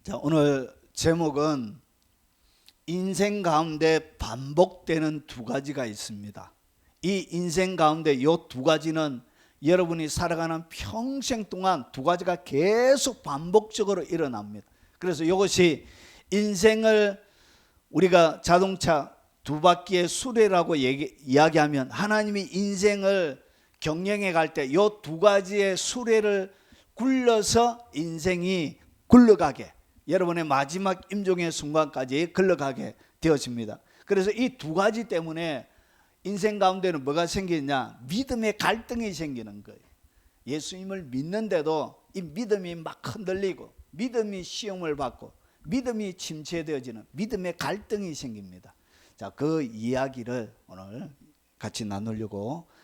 자, 오늘 제목은 인생 가운데 반복되는 두 가지가 있습니다. 이 인생 가운데 이 두 가지는 여러분이 살아가는 평생 동안 두 가지가 계속 반복적으로 일어납니다. 그래서 이것이 인생을 우리가 자동차 두 바퀴의 수레라고 이야기하면 하나님이 인생을 경영해 갈 때 이 두 가지의 수레를 굴려서 인생이 굴러가게, 여러분의 마지막 임종의 순간까지 흘러가게 되어집니다. 그래서 이 두 가지 때문에 인생 가운데는 뭐가 생기냐? 믿음의 갈등이 생기는 거예요. 예수님을 믿는데도 이 믿음이 막 흔들리고, 믿음이 시험을 받고, 믿음이 침체되어지는 믿음의 갈등이 생깁니다. 자, 그 이야기를 오늘 같이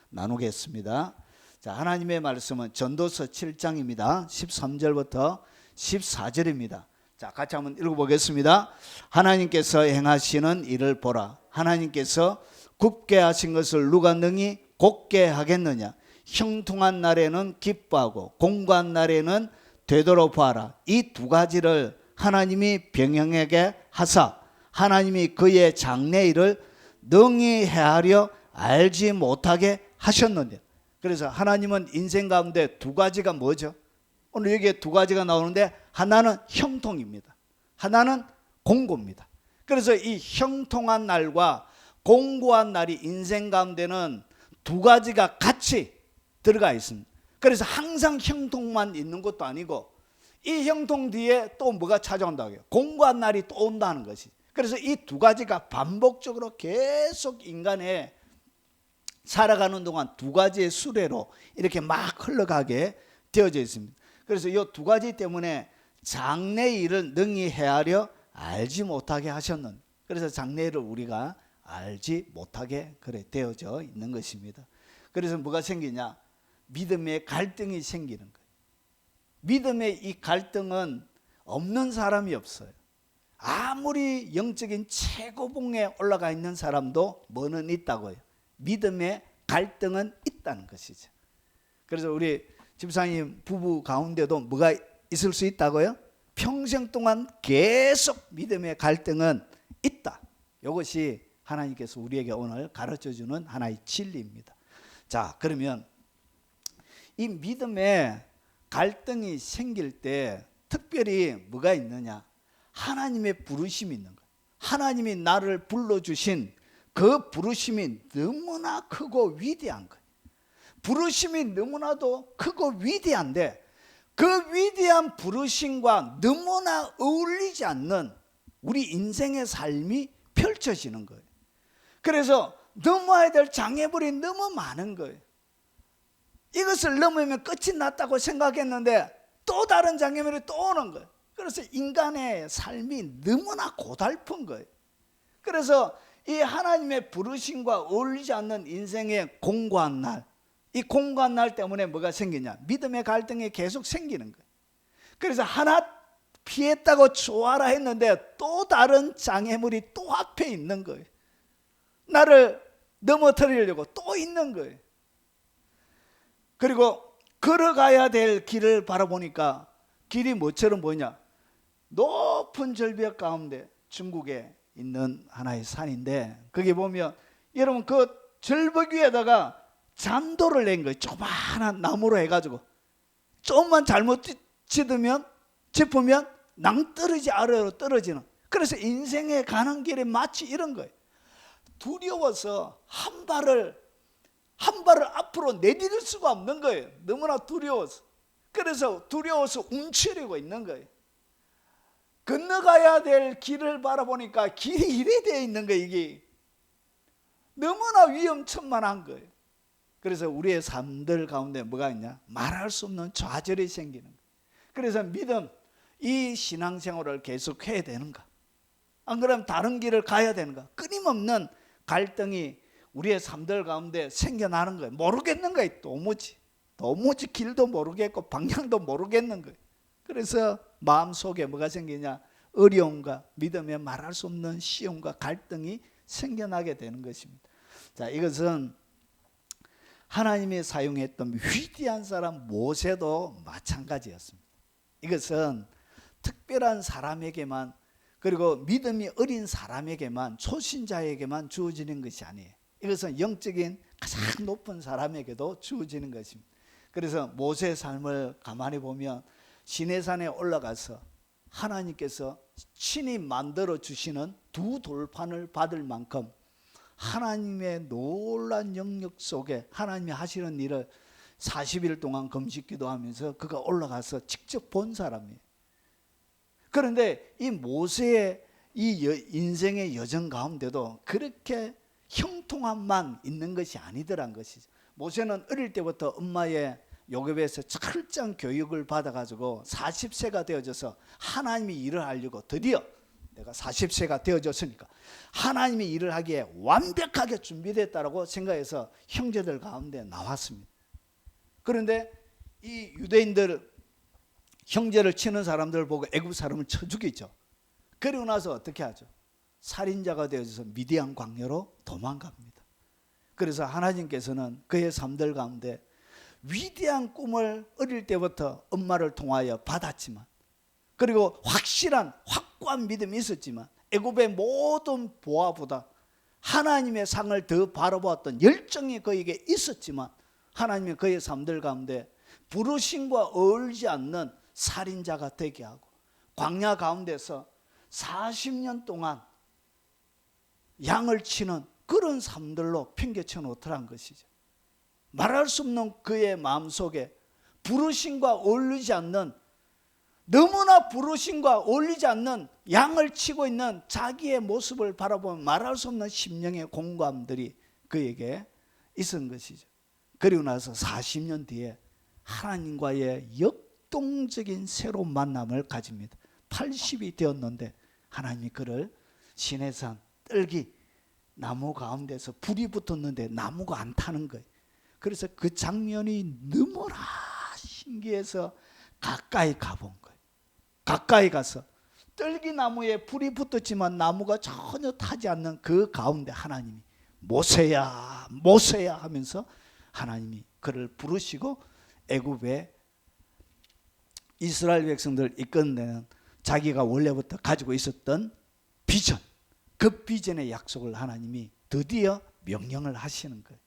나누겠습니다. 자, 하나님의 말씀은 전도서 7장입니다. 13절부터 14절입니다. 자, 같이 한번 읽어보겠습니다. 하나님께서 행하시는 일을 보라. 하나님께서 굽게 하신 것을 누가 능히 곧게 하겠느냐? 형통한 날에는 기뻐하고 공고한 날에는 되도록 봐라. 이 두 가지를 하나님이 병영에게 하사 하나님이 그의 장래일을 능히 헤아려 알지 못하게 하셨느니라. 그래서 하나님은 인생 가운데 두 가지가 뭐죠? 오늘 여기에 두 가지가 나오는데 하나는 형통입니다. 하나는 공고입니다. 그래서 이 형통한 날과 공고한 날이 인생 가운데는 두 가지가 같이 들어가 있습니다. 그래서 항상 형통만 있는 것도 아니고 이 형통 뒤에 또 뭐가 찾아온다고요? 공고한 날이 또 온다는 것이. 그래서 이 두 가지가 반복적으로 계속 인간의 살아가는 동안 두 가지의 수레로 이렇게 막 흘러가게 되어져 있습니다. 그래서 이 두 가지 때문에 장래일을 능히 헤아려 알지 못하게 하셨는, 그래서 장래일을 우리가 알지 못하게 그래 되어져 있는 것입니다. 그래서 뭐가 생기냐? 믿음의 갈등이 생기는 거예요. 믿음의 이 갈등은 없는 사람이 없어요. 아무리 영적인 최고봉에 올라가 있는 사람도 뭐는 있다고요? 믿음의 갈등은 있다는 것이죠. 그래서 우리 집사님 부부 가운데도 뭐가 있을 수 있다고요? 평생 동안 계속 믿음의 갈등은 있다. 이것이 하나님께서 우리에게 오늘 가르쳐주는 하나의 진리입니다. 자, 그러면 이 믿음의 갈등이 생길 때 특별히 뭐가 있느냐? 하나님의 부르심이 있는 거예요. 하나님이 나를 불러주신 그 부르심이 너무나 크고 위대한 거예요. 부르심이 너무나도 크고 위대한데 그 위대한 부르심과 너무나 어울리지 않는 우리 인생의 삶이 펼쳐지는 거예요. 그래서 넘어야 될 장애물이 너무 많은 거예요. 이것을 넘으면 끝이 났다고 생각했는데 또 다른 장애물이 또 오는 거예요. 그래서 인간의 삶이 너무나 고달픈 거예요. 그래서 이 하나님의 부르심과 어울리지 않는 인생의 공고한 날, 이 공고한 날 때문에 뭐가 생기냐? 믿음의 갈등이 계속 생기는 거예요. 그래서 하나 피했다고 좋아라 했는데 또 다른 장애물이 또 앞에 있는 거예요. 나를 넘어뜨리려고 또 있는 거예요. 그리고 걸어가야 될 길을 바라보니까 길이 뭐처럼 보이냐? 높은 절벽 가운데 중국에 있는 하나의 산인데 거기 보면 여러분 그 절벽 위에다가 잔도를 낸 거예요. 조그마한 나무로 해가지고 조금만 잘못 짚으면 낭떠러지 아래로 떨어지는. 그래서 인생에 가는 길이 마치 이런 거예요. 두려워서 한 발을 앞으로 내디딜 수가 없는 거예요. 너무나 두려워서. 그래서 두려워서 움츠리고 있는 거예요. 건너가야 될 길을 바라보니까 길이 이래 되어 있는 거예요. 이게 너무나 위험천만한 거예요. 그래서 우리의 삶들 가운데 뭐가 있냐? 말할 수 없는 좌절이 생기는 거예요. 그래서 믿음, 이 신앙생활을 계속 해야 되는가? 안 그러면 다른 길을 가야 되는가? 끊임없는 갈등이 우리의 삶들 가운데 생겨나는 거예요. 모르겠는 거예요. 도무지 길도 모르겠고 방향도 모르겠는 거예요. 그래서 마음속에 뭐가 생기냐? 어려움과 믿음에 말할 수 없는 시험과 갈등이 생겨나게 되는 것입니다. 자, 이것은 하나님이 사용했던 위대한 사람 모세도 마찬가지였습니다. 이것은 특별한 사람에게만, 그리고 믿음이 어린 사람에게만, 초신자에게만 주어지는 것이 아니에요. 이것은 영적인 가장 높은 사람에게도 주어지는 것입니다. 그래서 모세의 삶을 가만히 보면 시내산에 올라가서 하나님께서 친히 만들어 주시는 두 돌판을 받을 만큼 하나님의 놀라운 영역 속에 하나님이 하시는 일을 40일 동안 금식 기도하면서 그가 올라가서 직접 본 사람이에요. 그런데 이 모세의 이 인생의 여정 가운데도 그렇게 형통함만 있는 것이 아니더란 것이죠. 모세는 어릴 때부터 엄마의 요셉에서 철저한 교육을 받아가지고 40세가 되어져서 하나님이 일을 하려고, 드디어 내가 40세가 되어졌으니까 하나님이 일을 하기에 완벽하게 준비됐다고 생각해서 형제들 가운데 나왔습니다. 그런데 이 유대인들 형제를 치는 사람들을 보고 애굽 사람을 쳐 죽이죠. 그리고 나서 어떻게 하죠? 살인자가 되어져서 미디안 광야로 도망갑니다. 그래서 하나님께서는 그의 삶들 가운데 위대한 꿈을 어릴 때부터 엄마를 통하여 받았지만, 그리고 확고한 믿음이 있었지만, 애굽의 모든 보아보다 하나님의 상을 더 바라보았던 열정이 그에게 있었지만, 하나님이 그의 삶들 가운데 부르심과 어울리지 않는 살인자가 되게 하고 광야 가운데서 40년 동안 양을 치는 그런 삶들로 팽개쳐 놓더란 것이죠. 말할 수 없는 그의 마음속에 부르심과 어울리지 않는, 너무나 부르심과 어울리지 않는 양을 치고 있는 자기의 모습을 바라보면 말할 수 없는 심령의 공감들이 그에게 있은 것이죠. 그리고 나서 40년 뒤에 하나님과의 역동적인 새로운 만남을 가집니다. 80이 되었는데 하나님이 그를 시내산 뜰기 나무 가운데서 불이 붙었는데 나무가 안 타는 거예요. 그래서 그 장면이 너무나 신기해서 가까이 가본 거예요. 가까이 가서 뜰기 나무에 불이 붙었지만 나무가 전혀 타지 않는 그 가운데 하나님이 모세야 모세야 하면서 하나님이 그를 부르시고 애굽의 이스라엘 백성들을 이끌어내는 자기가 원래부터 가지고 있었던 비전, 그 비전의 약속을 하나님이 드디어 명령을 하시는 거예요.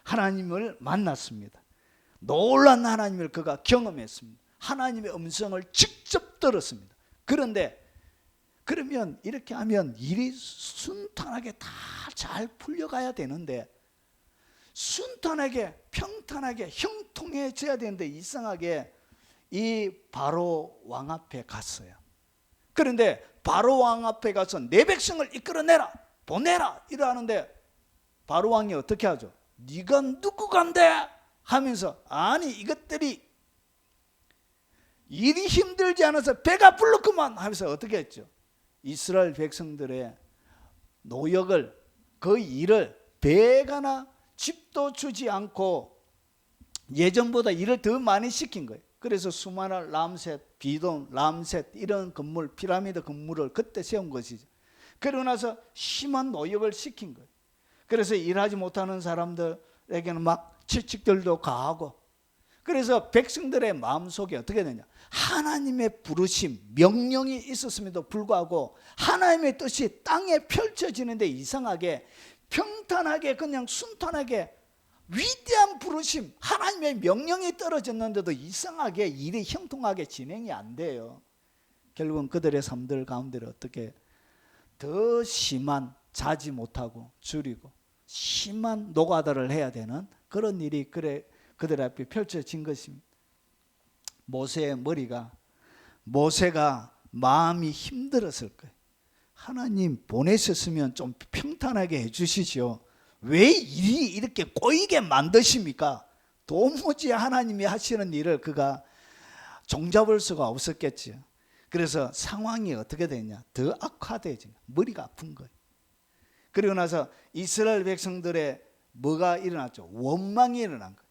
하나님을 만났습니다. 놀란 하나님을 그가 경험했습니다. 하나님의 음성을 직접 들었습니다. 그런데 그러면 이렇게 하면 일이 순탄하게 다 잘 풀려가야 되는데, 순탄하게 평탄하게 형통해져야 되는데 이상하게 이 바로 왕 앞에 갔어요. 그런데 바로 왕 앞에 가서 내 백성을 이끌어내라, 보내라 이러는데 바로 왕이 어떻게 하죠? 네가 누구간데? 하면서 아니 이것들이 일이 힘들지 않아서 배가 불렀구만 하면서 어떻게 했죠? 이스라엘 백성들의 노역을, 그 일을 배가나 집도 주지 않고 예전보다 일을 더 많이 시킨 거예요. 그래서 수많은 람셋, 비돈, 람셋 이런 건물, 피라미드 건물을 그때 세운 것이죠. 그러고 나서 심한 노역을 시킨 거예요. 그래서 일하지 못하는 사람들에게는 막 채찍들도 가하고, 그래서 백성들의 마음속에 어떻게 되냐, 하나님의 부르심, 명령이 있었음에도 불구하고 하나님의 뜻이 땅에 펼쳐지는데 이상하게 평탄하게 그냥 순탄하게 위대한 부르심, 하나님의 명령이 떨어졌는데도 이상하게 일이 형통하게 진행이 안 돼요. 결국은 그들의 삶들 가운데 어떻게 더 심한, 자지 못하고 줄이고 심한 노가다를 해야 되는 그런 일이 그들 앞에 펼쳐진 것입니다. 모세가 마음이 힘들었을 거예요. 하나님 보내셨으면 좀 평탄하게 해주시죠. 왜 일이 이렇게 꼬이게 만드십니까? 도무지 하나님이 하시는 일을 그가 종잡을 수가 없었겠죠. 그래서 상황이 어떻게 되냐, 더 악화되지, 머리가 아픈 거예요. 그리고 나서 이스라엘 백성들의 뭐가 일어났죠? 원망이 일어난 거예요.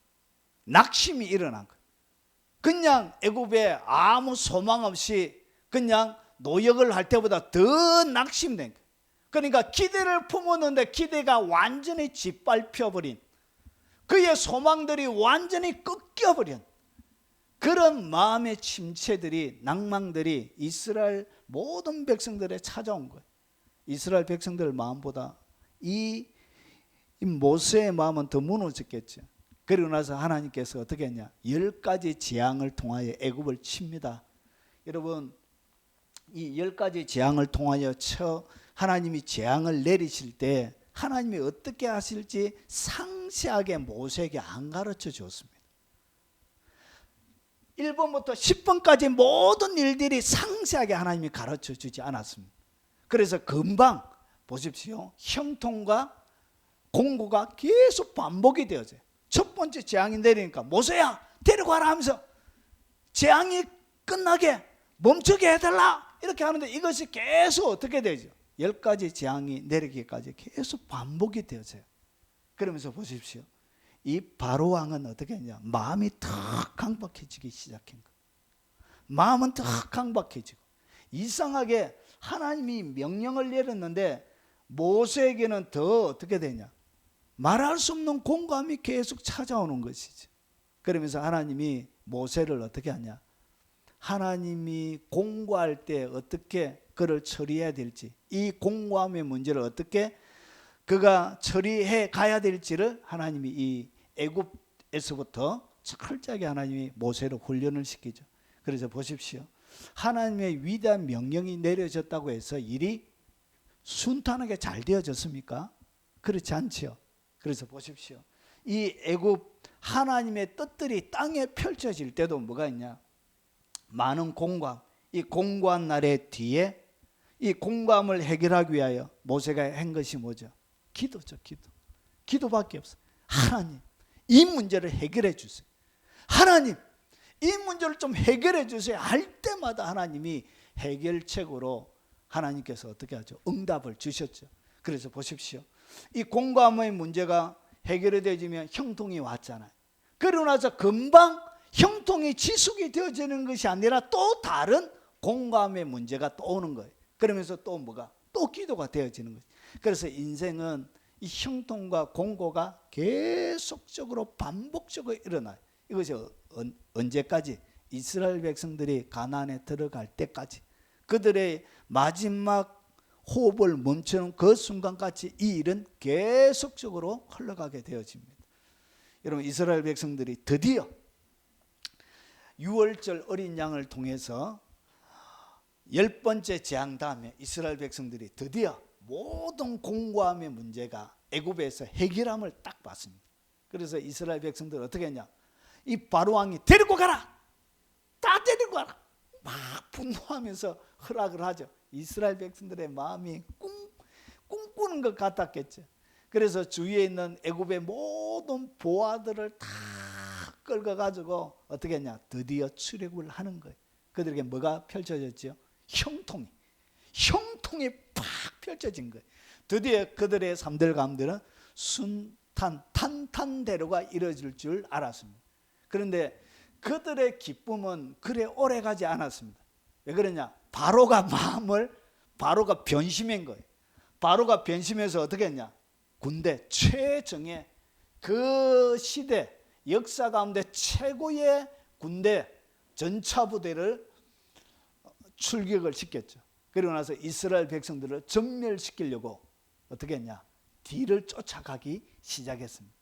낙심이 일어난 거예요. 그냥 애굽에 아무 소망 없이 그냥 노역을 할 때보다 더 낙심된 거예요. 그러니까 기대를 품었는데 기대가 완전히 짓밟혀버린, 그의 소망들이 완전히 꺾여버린, 그런 마음의 침체들이, 낭망들이 이스라엘 모든 백성들에 찾아온 거예요. 이스라엘 백성들 마음보다 이 모세의 마음은 더 무너졌겠죠. 그리고 나서 하나님께서 어떻게 했냐, 10가지 재앙을 통하여 애굽을 칩니다. 여러분, 이 10가지 재앙을 통하여 하나님이 재앙을 내리실 때 하나님이 어떻게 하실지 상세하게 모세에게 안 가르쳐 줬습니다. 1번부터 10번까지 모든 일들이 상세하게 하나님이 가르쳐 주지 않았습니다. 그래서 금방 보십시오. 형통과 공고가 계속 반복이 되어져요. 첫 번째 재앙이 내리니까 모세야 데려가라 하면서 재앙이 끝나게 멈추게 해달라 이렇게 하는데 이것이 계속 어떻게 되죠? 10가지 재앙이 내리기까지 계속 반복이 되어져요. 그러면서 보십시오. 이 바로 왕은 어떻게 했냐, 마음이 탁 강박해지기 시작한 거예요. 마음은 탁 강박해지고, 이상하게 하나님이 명령을 내렸는데 모세에게는 더 어떻게 되냐, 말할 수 없는 공감이 계속 찾아오는 것이지. 그러면서 하나님이 모세를 어떻게 하냐, 하나님이 공고할 때 어떻게 그를 처리해야 될지, 이 공고함의 문제를 어떻게 그가 처리해 가야 될지를 하나님이 이 애굽에서부터 철저하게 하나님이 모세를 훈련을 시키죠. 그래서 보십시오. 하나님의 위대한 명령이 내려졌다고 해서 일이 순탄하게 잘 되어졌습니까? 그렇지 않죠. 그래서 보십시오. 이 애굽 하나님의 뜻들이 땅에 펼쳐질 때도 뭐가 있냐, 많은 공감, 이 공고한 날의 뒤에 이 공감을 해결하기 위하여 모세가 한 것이 뭐죠? 기도죠. 기도밖에 없어요. 하나님, 이 문제를 해결해 주세요. 하나님, 이 문제를 좀 해결해 주세요 할 때마다 하나님이 해결책으로 하나님께서 어떻게 하죠? 응답을 주셨죠. 그래서 보십시오. 이 공감의 문제가 해결이 되지면 형통이 왔잖아요. 그러고 나서 금방 형통이 지속이 되어지는 것이 아니라 또 다른 공감의 문제가 또 오는 거예요. 그러면서 또 뭐가? 또 기도가 되어지는 거예요. 그래서 인생은 이 형통과 공고가 계속적으로 반복적으로 일어나요. 이것이 언제까지? 이스라엘 백성들이 가나안에 들어갈 때까지, 그들의 마지막 호흡을 멈추는 그 순간까지 이 일은 계속적으로 흘러가게 되어집니다. 여러분, 이스라엘 백성들이 드디어 유월절 어린 양을 통해서 10번째 재앙 다음에 이스라엘 백성들이 드디어 모든 공고함의 문제가 애굽에서 해결함을 딱 봤습니다. 그래서 이스라엘 백성들 어떻게 했냐, 이 바로 왕이 데리고 가라, 다 데리고 가라, 막 분노하면서 허락을 하죠. 이스라엘 백성들의 마음이 꿈꾸는 것 같았겠죠. 그래서 주위에 있는 애굽의 모든 보아들을 다 끌고 가지고 어떻게 했냐, 드디어 출애굽을 하는 거예요. 그들에게 뭐가 펼쳐졌죠? 형통이 팍 펼쳐진 거예요. 드디어 그들의 3대 가문들은 탄탄대로가 이루어질 줄 알았습니다. 그런데 그들의 기쁨은 그래 오래 가지 않았습니다. 왜 그러냐? 바로가 변심한 거예요. 바로가 변심해서 어떻게 했냐? 군대 최정예, 그 시대 역사 가운데 최고의 군대 전차부대를 출격을 시켰죠. 그리고 나서 이스라엘 백성들을 전멸시키려고 어떻게 했냐? 뒤를 쫓아가기 시작했습니다.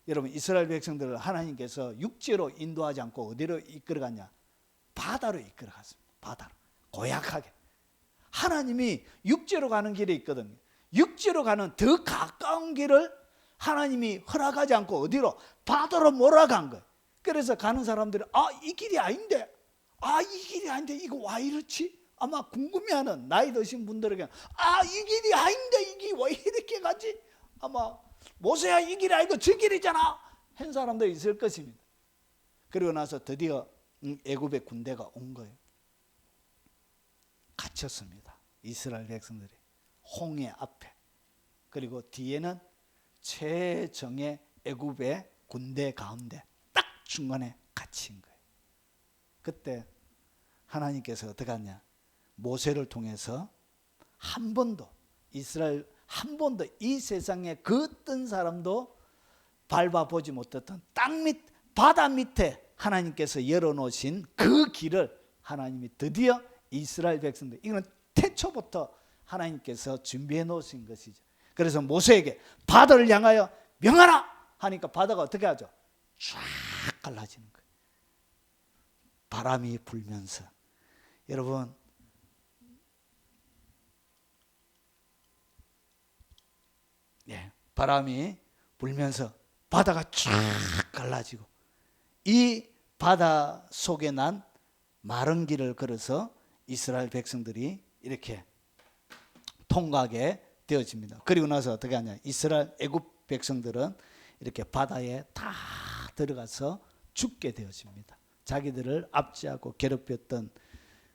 여러분, 이스라엘 백성들을 하나님께서 육지로 인도하지 않고 어디로 이끌어갔냐? 바다로 이끌어갔습니다. 바다로, 고약하게. 하나님이 육지로 가는 길이 있거든요. 육지로 가는 더 가까운 길을 하나님이 허락하지 않고 어디로? 바다로 몰아간 거예요. 그래서 가는 사람들이 이 길이 아닌데, 이 길이 아닌데 이거 왜 이렇지? 아마 궁금해하는 나이 드신 분들에게 이 길이 아닌데 이게 왜 이렇게 가지? 아마 모세야 이 길이 아니고 저 길이잖아 한 사람도 있을 것입니다. 그리고 나서 드디어 애굽의 군대가 온 거예요. 갇혔습니다. 이스라엘 백성들이 홍해 앞에, 그리고 뒤에는 최정예 애굽의 군대 가운데 딱 중간에 갇힌 거예요. 그때 하나님께서 어떻게 하냐? 모세를 통해서 한 번도 이스라엘 한 번도 이 세상에 그 어떤 사람도 밟아보지 못했던 땅 밑 바다 밑에 하나님께서 열어놓으신 그 길을 하나님이 드디어 이스라엘 백성들, 이건 태초부터 하나님께서 준비해 놓으신 것이죠. 그래서 모세에게 바다를 향하여 명하라 하니까 바다가 어떻게 하죠? 쫙 갈라지는 거예요. 바람이 불면서. 여러분, 바람이 불면서 바다가 쫙 갈라지고, 이 바다 속에 난 마른 길을 걸어서 이스라엘 백성들이 이렇게 통과하게 되어집니다. 그리고 나서 어떻게 하냐? 이스라엘 애굽 백성들은 이렇게 바다에 다 들어가서 죽게 되어집니다. 자기들을 압제하고 괴롭혔던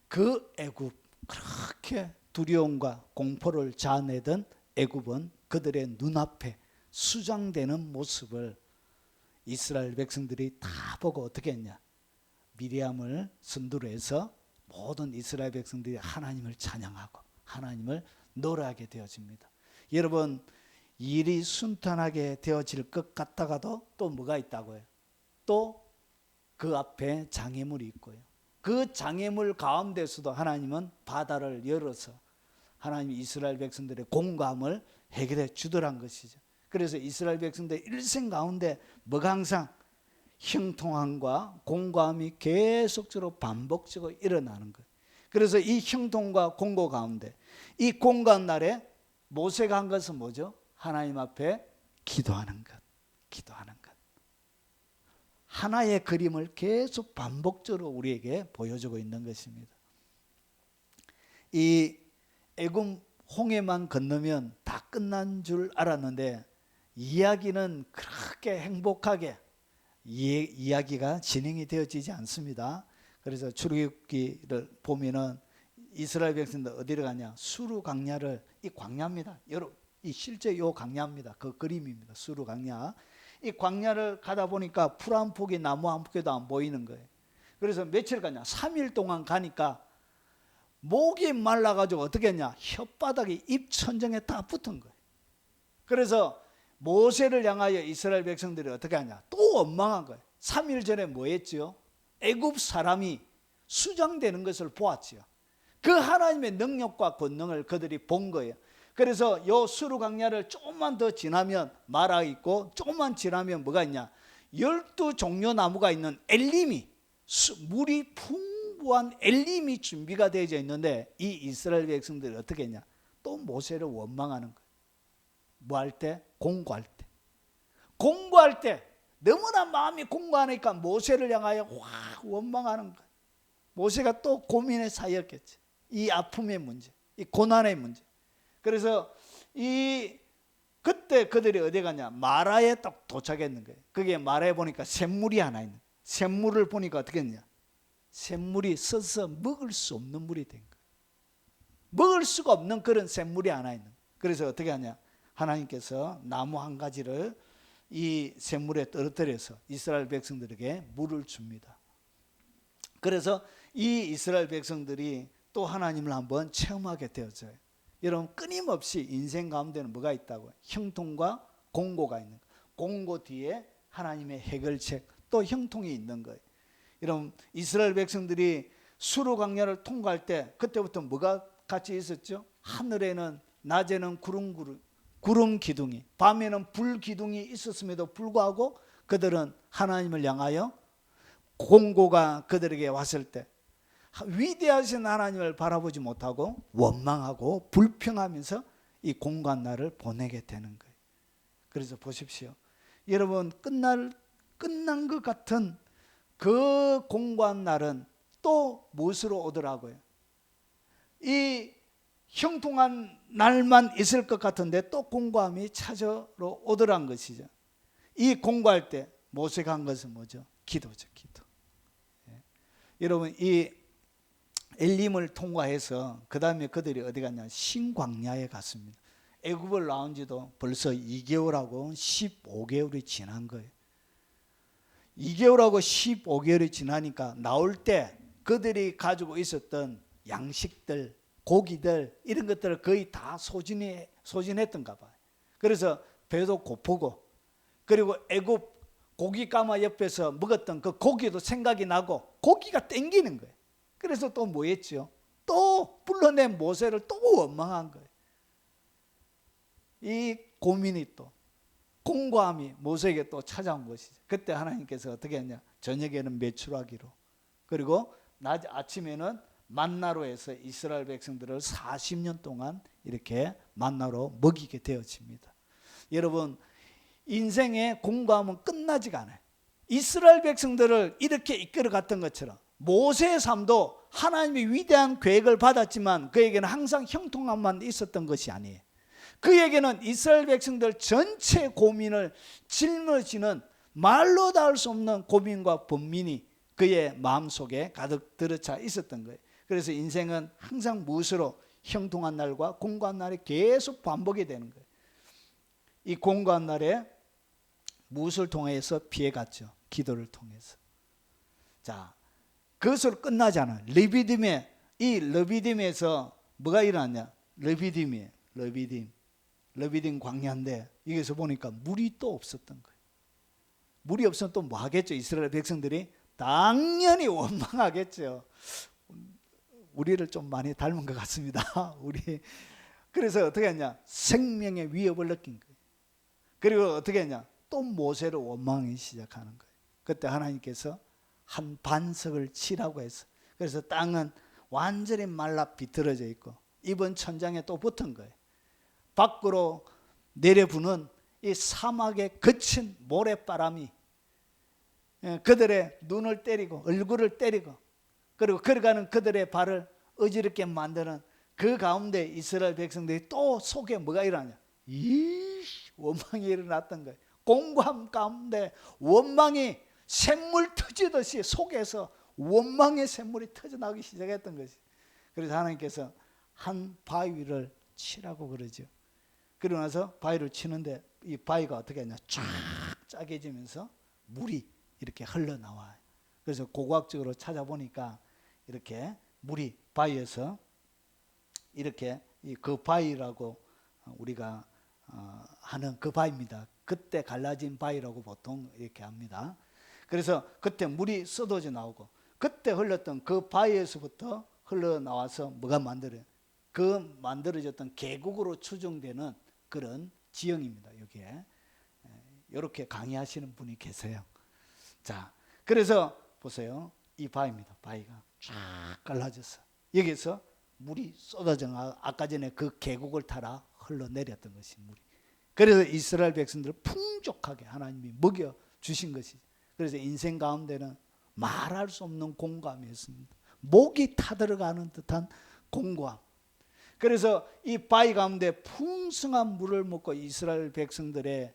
그 애굽, 그렇게 두려움과 공포를 자아내던 애굽은 그들의 눈앞에 수장되는 모습을 이스라엘 백성들이 다 보고 어떻게 했냐? 미리암을 선두로 해서 모든 이스라엘 백성들이 하나님을 찬양하고 하나님을 노래하게 되어집니다. 여러분, 일이 순탄하게 되어질 것 같다가도 또 뭐가 있다고요? 또 그 앞에 장애물이 있고요. 그 장애물 가운데서도 하나님은 바다를 열어서 하나님 이스라엘 백성들의 공감을 해결해 주더란 것이죠. 그래서 이스라엘 백성들의 일생 가운데 뭐가 항상 형통함과 공고함이 계속적으로 반복적으로 일어나는 거예요. 그래서 이 형통과 공고 가운데 이 공고한 날에 모세가 한 것은 뭐죠? 하나님 앞에 기도하는 것, 기도하는 것. 하나의 그림을 계속 반복적으로 우리에게 보여주고 있는 것입니다. 이 애굽 홍해만 건너면 다 끝난 줄 알았는데 이야기는 그렇게 행복하게 이야기가 진행이 되어지지 않습니다. 그래서 출애굽기를 보면은 이스라엘 백성들 어디로 가냐? 수르 광야를, 이 광야입니다. 여러분, 이 실제 요 광야입니다. 그 그림입니다. 수르 광야. 이 광야를 가다 보니까 풀 한 폭이 나무 한 폭에도 안 보이는 거예요. 그래서 며칠 가냐? 3일 동안 가니까 목이 말라가지고 어떻게 했냐? 혓바닥이 입천정에 다 붙은 거예요. 그래서 모세를 향하여 이스라엘 백성들이 어떻게 하냐? 또 원망한 거예요. 3일 전에 뭐 했지요? 애굽 사람이 수장되는 것을 보았지요. 그 하나님의 능력과 권능을 그들이 본 거예요. 그래서 요 수르 광야를 조금만 더 지나면 마라 있고, 조금만 지나면 뭐가 있냐? 12종려 나무가 있는 엘림이, 물이 풍부한 엘림이 준비가 되어져 있는데, 이 이스라엘 백성들이 어떻게 했냐? 또 모세를 원망하는 거예요. 뭐 할 때? 공고할 때. 공고할 때 너무나 마음이 공고하니까 모세를 향하여 확 원망하는 거예요. 모세가 또 고민에 쌓였겠지. 이 아픔의 문제, 이 고난의 문제. 그래서 그때 그들이 어디 가냐? 마라에 딱 도착했는 거예요. 그게 마라에 보니까 샘물이 하나 있는 거예요. 샘물을 보니까 어떻게 했냐? 샘물이 써서 먹을 수 없는 물이 된 거예요. 먹을 수가 없는 그런 샘물이 하나 있는 거예요. 그래서 어떻게 하냐? 하나님께서 나무 한 가지를 이 샘물에 떨어뜨려서 이스라엘 백성들에게 물을 줍니다. 그래서 이 이스라엘 백성들이 또 하나님을 한번 체험하게 되어져요. 여러분, 끊임없이 인생 가운데는 뭐가 있다고요? 형통과 공고가 있는 거예요. 공고 뒤에 하나님의 해결책, 또 형통이 있는 거예요. 여러분, 이스라엘 백성들이 수르 광야를 통과할 때 그때부터 뭐가 같이 있었죠? 하늘에는 낮에는 구름 기둥이, 밤에는 불 기둥이 있었음에도 불구하고 그들은 하나님을 향하여 공고가 그들에게 왔을 때 위대하신 하나님을 바라보지 못하고 원망하고 불평하면서 이 공고한 날을 보내게 되는 거예요. 그래서 보십시오. 여러분, 끝난 것 같은 그 공고한 날은 또 무엇으로 오더라고요? 이 형통한 날만 있을 것 같은데 또 공고함이 찾아러 오더란 것이죠. 이 공고할 때 모세가 한 것은 뭐죠? 기도죠, 기도. 여러분, 이 엘림을 통과해서 그 다음에 그들이 어디 갔냐? 신광야에 갔습니다. 애굽을 나온 지도 벌써 2개월하고 15개월이 지난 거예요. 2개월하고 15개월이 지나니까 나올 때 그들이 가지고 있었던 양식들, 고기들, 이런 것들을 거의 다 소진했던가 봐요. 그래서 배도 고프고, 그리고 애굽 고깃가마 옆에서 먹었던 그 고기도 생각이 나고 고기가 땡기는 거예요. 그래서 또 뭐 했죠? 또 불러낸 모세를 또 원망한 거예요. 이 고민이 또 공고함이 모세에게 또 찾아온 것이죠. 그때 하나님께서 어떻게 했냐? 저녁에는 메추라기로, 그리고 낮 아침에는 만나로 해서 이스라엘 백성들을 40년 동안 이렇게 만나로 먹이게 되어집니다. 여러분, 인생의 공고함은 끝나지가 않아요. 이스라엘 백성들을 이렇게 이끌어갔던 것처럼 모세의 삶도 하나님의 위대한 계획을 받았지만 그에게는 항상 형통함만 있었던 것이 아니에요. 그에게는 이스라엘 백성들 전체 고민을 짊어지는 말로 다 할 수 없는 고민과 번민이 그의 마음속에 가득 들어차 있었던 거예요. 그래서 인생은 항상 무엇으로? 형통한 날과 공고한 날이 계속 반복이 되는 거예요. 이 공고한 날에 무엇을 통해서 피해갔죠? 기도를 통해서. 자, 그것으로 끝나지 않아요. 르비딤에서 뭐가 일어났냐? 르비딤 광야인데 여기서 보니까 물이 또 없었던 거예요. 물이 없으면 또 뭐 하겠죠? 이스라엘 백성들이 당연히 원망하겠죠. 우리를 좀 많이 닮은 것 같습니다. 그래서 어떻게 했냐? 생명의 위협을 느낀 거예요. 그리고 어떻게 했냐? 또 모세를 원망하기 시작하는 거예요. 그때 하나님께서 한 반석을 치라고 해서, 그래서 땅은 완전히 말라 비틀어져 있고 이번 천장에 또 붙은 거예요. 밖으로 내려부는 이 사막의 거친 모래바람이 그들의 눈을 때리고 얼굴을 때리고, 그리고 걸어가는 그들의 발을 어지럽게 만드는 그 가운데 이스라엘 백성들이 또 속에 뭐가 일어나냐? 원망이 일어났던 거예요. 공고함 가운데 원망이 샘물 터지듯이 속에서 원망의 샘물이 터져나오기 시작했던 것이. 그래서 하나님께서 한 바위를 치라고 그러죠. 그러고 나서 바위를 치는데 이 바위가 어떻게 하냐? 쫙 짜게지면서 물이 이렇게 흘러나와요. 그래서 고고학적으로 찾아보니까 이렇게 물이 바위에서 이렇게 그 바위라고 우리가 하는 그 바위입니다. 그때 갈라진 바위라고 보통 이렇게 합니다. 그래서 그때 물이 쏟아져 나오고 그때 흘렀던 그 바위에서부터 흘러나와서 뭐가 만들어요? 그 만들어졌던 계곡으로 추정되는 그런 지형입니다. 여기에 이렇게 강의하시는 분이 계세요. 자, 그래서 보세요. 이 바위입니다. 바위가 쫙 갈라져서 여기서 물이 쏟아져 아까 전에 그 계곡을 타라 흘러내렸던 것이 물이. 그래서 이스라엘 백성들을 풍족하게 하나님이 먹여 주신 것이죠. 그래서 인생 가운데는 말할 수 없는 공감이었습니다. 목이 타들어가는 듯한 공감. 그래서 이 바위 가운데 풍성한 물을 먹고 이스라엘 백성들의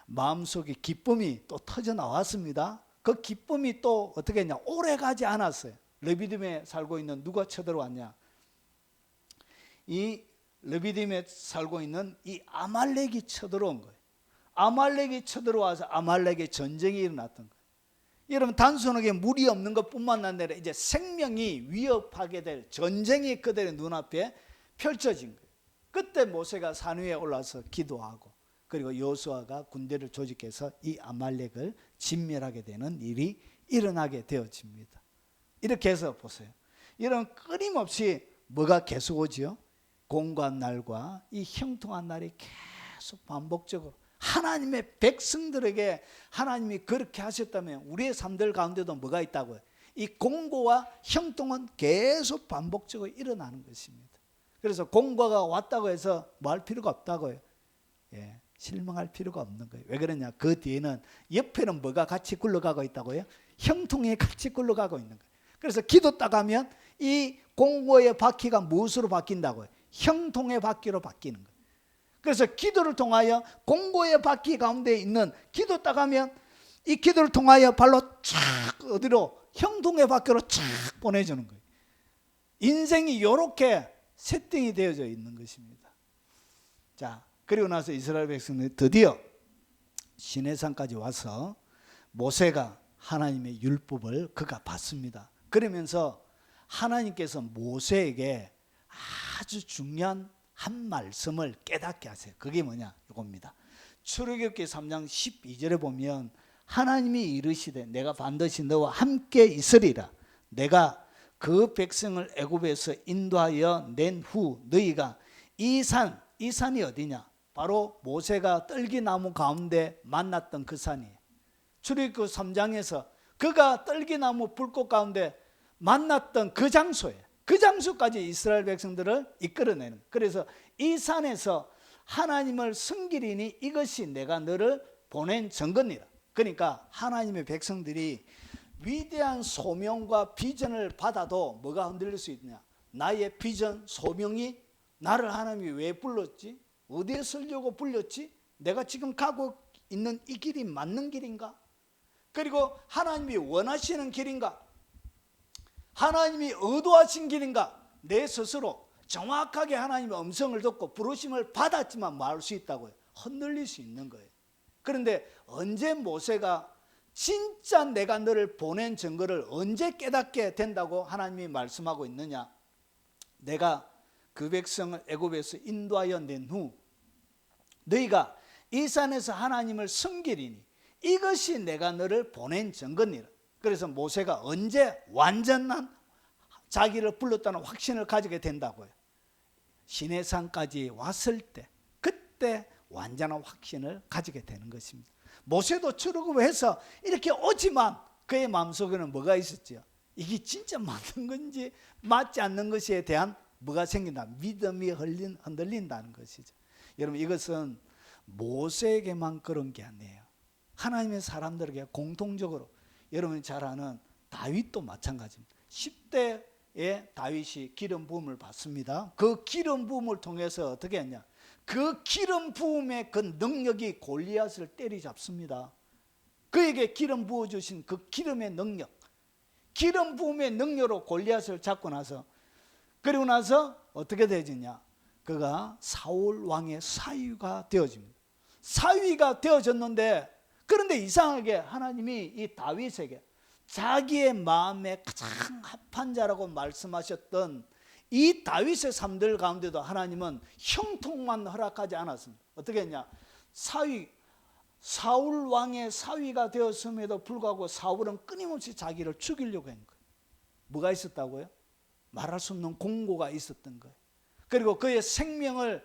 마음속에 기쁨이 또 터져 나왔습니다. 그 기쁨이 또 어떻게 했냐? 오래 가지 않았어요. 르비딤에 살고 있는 누가 쳐들어왔냐? 이 르비딤에 살고 있는 이 아말렉이 쳐들어온 거예요. 아말렉이 쳐들어와서 아말렉의 전쟁이 일어났던 거예요. 여러분, 단순하게 물이 없는 것뿐만 아니라 이제 생명이 위협하게 될 전쟁이 그들의 눈앞에 펼쳐진 거예요. 그때 모세가 산 위에 올라서 기도하고 그리고 여호수아가 군대를 조직해서 이 아말렉을 진멸하게 되는 일이 일어나게 되어집니다. 이렇게 해서 보세요. 이런 끊임없이 뭐가 계속 오지요? 공고한 날과 이 형통한 날이 계속 반복적으로 하나님의 백성들에게 하나님이 그렇게 하셨다면 우리의 삶들 가운데도 뭐가 있다고요? 이 공고와 형통은 계속 반복적으로 일어나는 것입니다. 그래서 공고가 왔다고 해서 뭐 할 필요가 없다고요. 예, 실망할 필요가 없는 거예요. 왜 그러냐? 그 뒤에는 옆에는 뭐가 같이 굴러가고 있다고요? 형통이 같이 굴러가고 있는 거예요. 그래서 기도 딱 하면 이 공고의 바퀴가 무엇으로 바뀐다고요? 형통의 바퀴로 바뀌는 거예요. 그래서 기도를 통하여 공고의 바퀴 가운데 있는 기도 딱 하면 이 기도를 통하여 발로 쫙 어디로? 형통의 바퀴로 쫙 보내주는 거예요. 인생이 이렇게 세팅이 되어져 있는 것입니다. 자, 그리고 나서 이스라엘 백성들이 드디어 시내산까지 와서 모세가 하나님의 율법을 그가 받습니다. 그러면서 하나님께서 모세에게 아주 중요한 한 말씀을 깨닫게 하세요. 그게 뭐냐? 이겁니다. 출애굽기 3장 12절에 보면 하나님이 이르시되 내가 반드시 너와 함께 있으리라. 내가 그 백성을 애굽에서 인도하여 낸 후 너희가 이 산이 어디냐? 바로 모세가 떨기나무 가운데 만났던 그 산이에요. 출애굽기 3장에서 그가 떨기나무 불꽃 가운데 만났던 그 장소에, 그 장소까지 이스라엘 백성들을 이끌어내는. 그래서 이 산에서 하나님을 섬기리니 이것이 내가 너를 보낸 증거니라. 그러니까 하나님의 백성들이 위대한 소명과 비전을 받아도 뭐가 흔들릴 수 있느냐? 나의 비전, 소명이 나를 하나님이 왜 불렀지? 어디에 쓰려고 불렸지? 내가 지금 가고 있는 이 길이 맞는 길인가? 그리고 하나님이 원하시는 길인가? 하나님이 의도하신 길인가? 내 스스로 정확하게 하나님의 음성을 듣고 부르심을 받았지만 말 수 있다고요. 흔들릴 수 있는 거예요. 그런데 언제 모세가 진짜 내가 너를 보낸 증거를 언제 깨닫게 된다고 하나님이 말씀하고 있느냐? 내가 그 백성을 애굽에서 인도하여 낸 후 너희가 이 산에서 하나님을 섬기리니 이것이 내가 너를 보낸 증거니라. 그래서 모세가 언제 완전한 자기를 불렀다는 확신을 가지게 된다고요? 시내산까지 왔을 때, 그때 완전한 확신을 가지게 되는 것입니다. 모세도 출애굽해서 이렇게 오지만 그의 마음속에는 뭐가 있었죠? 이게 진짜 맞는 건지 맞지 않는 것에 대한 뭐가 생긴다? 믿음이 흔들린다는 것이죠. 여러분, 이것은 모세에게만 그런 게 아니에요. 하나님의 사람들에게 공통적으로, 여러분이 잘 아는 다윗도 마찬가지입니다. 10대에 다윗이 기름 부음을 받습니다. 그 기름 부음을 통해서 어떻게 했냐? 그 기름 부음의 그 능력이 골리앗을 때리잡습니다. 그에게 기름 부어주신 그 기름의 능력, 기름 부음의 능력으로 골리앗을 잡고 나서, 그리고 나서 어떻게 되지냐? 그가 사울 왕의 사위가 되어집니다. 사위가 되어졌는데, 그런데 이상하게 하나님이 이 다윗에게 자기의 마음에 가장 합한 자라고 말씀하셨던 이 다윗의 삶들 가운데도 하나님은 형통만 허락하지 않았습니다. 어떻게 했냐? 사울 왕의 사위가 되었음에도 불구하고 사울은 끊임없이 자기를 죽이려고 한 거예요. 뭐가 있었다고요? 말할 수 없는 공고가 있었던 거예요. 그리고 그의 생명을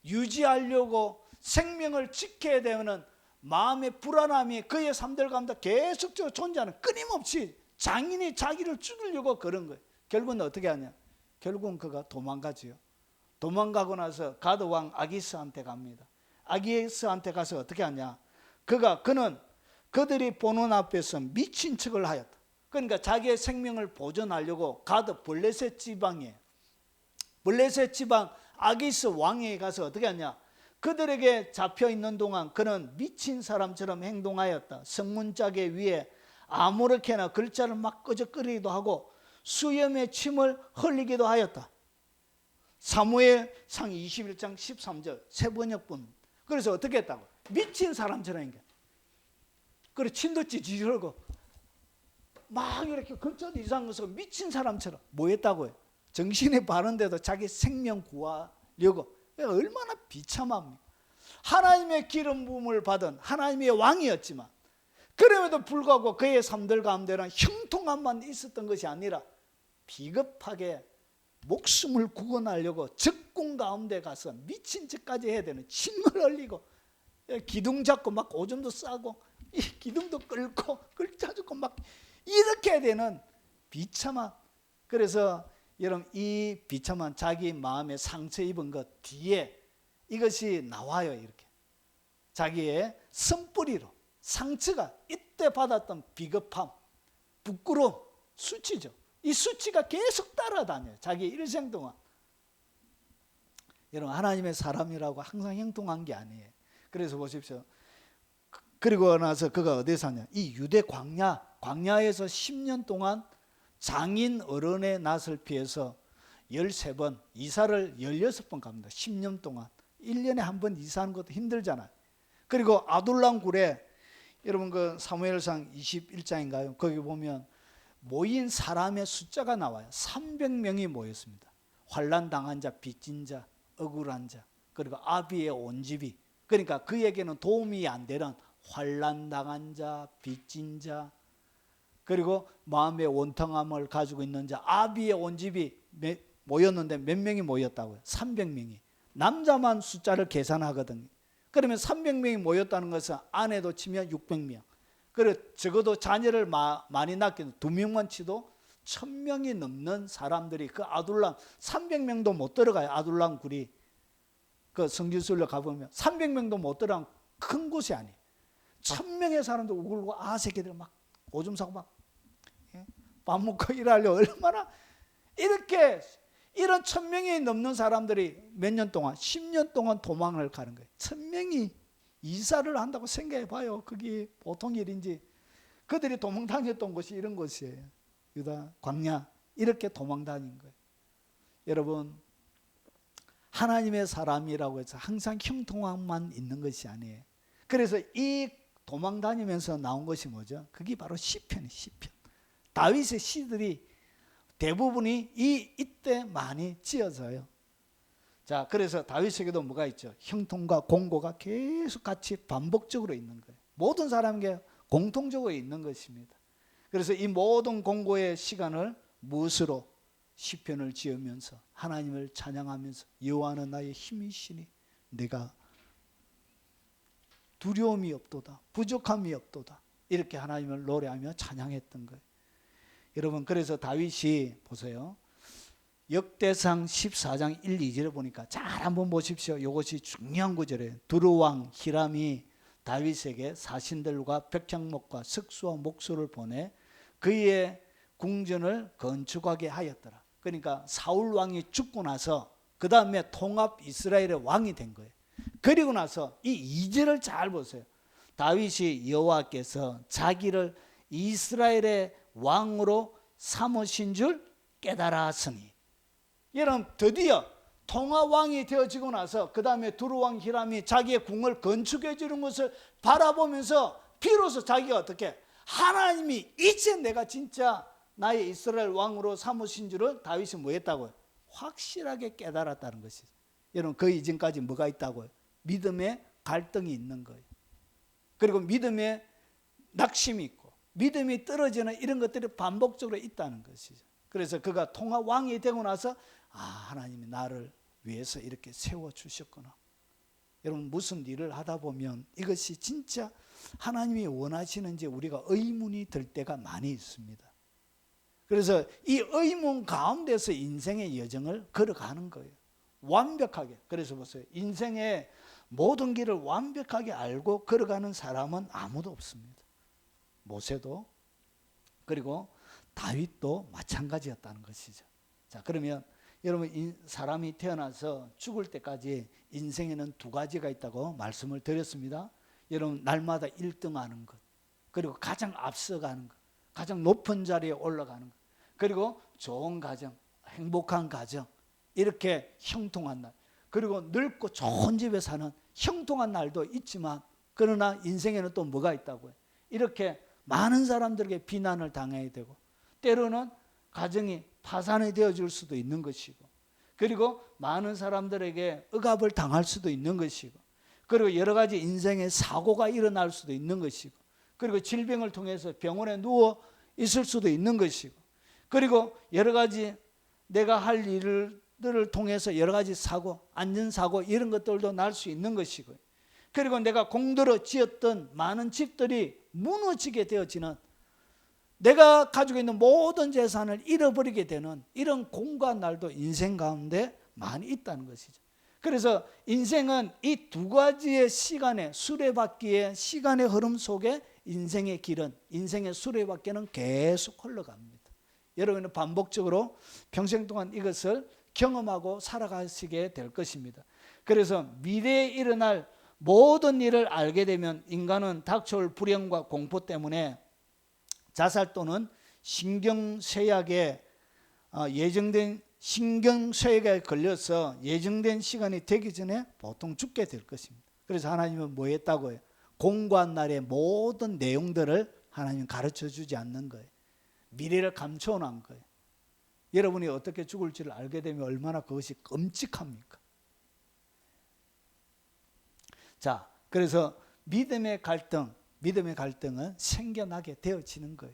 유지하려고, 생명을 지켜야 되는 마음의 불안함이 그의 삶들 가운데 계속적으로 존재하는, 끊임없이 장인이 자기를 죽이려고 그런 거예요. 결국은 어떻게 하냐? 결국은 그가 도망가지요. 도망가고 나서 가드 왕 아기스한테 갑니다. 아기스한테 가서 어떻게 하냐? 그는 그들이 보는 앞에서 미친 척을 하였다. 그러니까 자기의 생명을 보존하려고 가드 블레셋 지방에, 블레셋 지방 아기스 왕에게 가서 어떻게 하냐? 그들에게 잡혀 있는 동안 그는 미친 사람처럼 행동하였다. 성문자개 위에 아무렇게나 글자를 막 끄적거리기도 하고 수염에 침을 흘리기도 하였다. 사무엘상 21장 13절 세번역본. 그래서 어떻게 했다고? 미친 사람처럼 행동. 그리고 침도 찌질 흘고 막 이렇게 글자도 이상한 것을 미친 사람처럼 뭐 했다고요? 정신이 바른데도 자기 생명 구하려고. 얼마나 비참합니까? 하나님의 기름 부음을 받은 하나님의 왕이었지만, 그럼에도 불구하고 그의 삶들 가운데는 형통함만 있었던 것이 아니라 비겁하게 목숨을 구원하려고 적군 가운데 가서 미친 짓까지 해야 되는, 침을 흘리고 기둥 잡고 막 오줌도 싸고 이 기둥도 끌고 글자 잡고 막 이렇게 되는 비참한. 그래서 여러분, 이 비참한 자기 마음에 상처 입은 것 뒤에 이것이 나와요. 이렇게 자기의 쓴뿌리로 상처가 이때 받았던 비겁함, 부끄러움, 수치죠. 이 수치가 계속 따라다녀요. 자기 일생 동안. 여러분, 하나님의 사람이라고 항상 형통한 게 아니에요. 그래서 보십시오. 그리고 나서 그가 어디에 사냐? 이 유대 광야에서 10년 동안 장인 어른의 낯을 피해서 13번, 이사를 16번 갑니다. 10년 동안. 1년에 한 번 이사하는 것도 힘들잖아요. 그리고 아둘람 굴에, 여러분 그 사무엘상 21장인가요? 거기 보면 모인 사람의 숫자가 나와요. 300명이 모였습니다. 환난 당한 자, 빚진 자, 억울한 자, 그리고 아비의 온 집이. 그러니까 그에게는 도움이 안 되는 환난 당한 자, 빚진 자, 그리고 마음의 원통함을 가지고 있는 자, 아비의 온 집이 모였는데 몇 명이 모였다고요? 300명이. 남자만 숫자를 계산하거든요. 그러면 300명이 모였다는 것은 아내도 치면 600명. 그래 적어도 자녀를 많이 낳기는 2명만 치도 1000명이 넘는 사람들이 그 아둘람 300명도 못 들어가요. 아둘람 굴이 그 성지순례 가보면 300명도 못 들어간 큰 곳이 아니에요. 1000명의 사람들 우글우글 새끼들 막 오줌 싸고 막 밥 먹고 일하려 얼마나 이렇게 이런 1000명이 넘는 사람들이 몇 년 동안 10년 동안 도망을 가는 거예요. 1000명이 이사를 한다고 생각해 봐요. 그게 보통 일인지. 그들이 도망 다녔던 곳이 이런 곳이에요. 유다 광야 이렇게 도망 다닌 거예요. 여러분 하나님의 사람이라고 해서 항상 형통함만 있는 것이 아니에요. 그래서 이 도망 다니면서 나온 것이 뭐죠? 그게 바로 시편이에요. 시편. 다윗의 시들이 대부분이 이때 많이 지어져요. 자, 그래서 다윗에게도 뭐가 있죠? 형통과 공고가 계속 같이 반복적으로 있는 거예요. 모든 사람에게 공통적으로 있는 것입니다. 그래서 이 모든 공고의 시간을 무엇으로 시편을 지으면서 하나님을 찬양하면서 여호와는 나의 힘이시니 내가 두려움이 없도다, 부족함이 없도다, 이렇게 하나님을 노래하며 찬양했던 거예요. 여러분 그래서 다윗이 보세요. 역대상 14장 1, 2절에 보니까 잘 한번 보십시오. 이것이 중요한 구절이에요. 두루왕 히람이 다윗에게 사신들과 백향목과 석수와 목수를 보내 그의 궁전을 건축하게 하였더라. 그러니까 사울 왕이 죽고 나서 그 다음에 통합 이스라엘의 왕이 된 거예요. 그리고 나서 이 2절을 잘 보세요. 다윗이 여호와께서 자기를 이스라엘의 왕으로 삼으신 줄 깨달았으니. 여러분 드디어 통화왕이 되어지고 나서 그 다음에 두루왕 히람이 자기의 궁을 건축해 주는 것을 바라보면서 비로소 자기가 어떻게 하나님이 이제 내가 진짜 나의 이스라엘 왕으로 삼으신 줄을 다윗이 뭐 했다고요? 확실하게 깨달았다는 것이죠. 여러분 그 이전까지 뭐가 있다고요? 믿음의 갈등이 있는 거예요. 그리고 믿음의 낙심이 있고 믿음이 떨어지는 이런 것들이 반복적으로 있다는 것이죠. 그래서 그가 통화왕이 되고 나서 하나님이 나를 위해서 이렇게 세워주셨구나. 여러분 무슨 일을 하다 보면 이것이 진짜 하나님이 원하시는지 우리가 의문이 들 때가 많이 있습니다. 그래서 이 의문 가운데서 인생의 여정을 걸어가는 거예요. 완벽하게. 그래서 보세요. 인생의 모든 길을 완벽하게 알고 걸어가는 사람은 아무도 없습니다. 모세도 그리고 다윗도 마찬가지였다는 것이죠. 자, 그러면 여러분 사람이 태어나서 죽을 때까지 인생에는 2가지가 있다고 말씀을 드렸습니다. 여러분 날마다 1등하는 것, 그리고 가장 앞서가는 것, 가장 높은 자리에 올라가는 것, 그리고 좋은 가정, 행복한 가정, 이렇게 형통한 날, 그리고 늙고 좋은 집에 사는 형통한 날도 있지만 그러나 인생에는 또 뭐가 있다고요? 이렇게 많은 사람들에게 비난을 당해야 되고 때로는 가정이 파산이 되어질 수도 있는 것이고 그리고 많은 사람들에게 억압을 당할 수도 있는 것이고 그리고 여러 가지 인생의 사고가 일어날 수도 있는 것이고 그리고 질병을 통해서 병원에 누워 있을 수도 있는 것이고 그리고 여러 가지 내가 할 일들을 통해서 여러 가지 사고, 안전사고 이런 것들도 날 수 있는 것이고 그리고 내가 공들여 지었던 많은 집들이 무너지게 되어지는 내가 가지고 있는 모든 재산을 잃어버리게 되는 이런 공과 날도 인생 가운데 많이 있다는 것이죠. 그래서 인생은 이 2가지의 시간의 수레바퀴의 시간의 흐름 속에 인생의 길은 인생의 수레바퀴는 계속 흘러갑니다. 여러분은 반복적으로 평생 동안 이것을 경험하고 살아가시게 될 것입니다. 그래서 미래에 일어날 모든 일을 알게 되면 인간은 닥쳐올 불행과 공포 때문에 자살 또는 신경쇠약에 예정된 신경쇠약에 걸려서 예정된 시간이 되기 전에 보통 죽게 될 것입니다. 그래서 하나님은 뭐 했다고요? 공고한 날의 모든 내용들을 하나님은 가르쳐 주지 않는 거예요. 미래를 감춰 놓은 거예요. 여러분이 어떻게 죽을지를 알게 되면 얼마나 그것이 끔찍합니까? 자, 그래서 믿음의 갈등은 생겨나게 되어지는 거예요.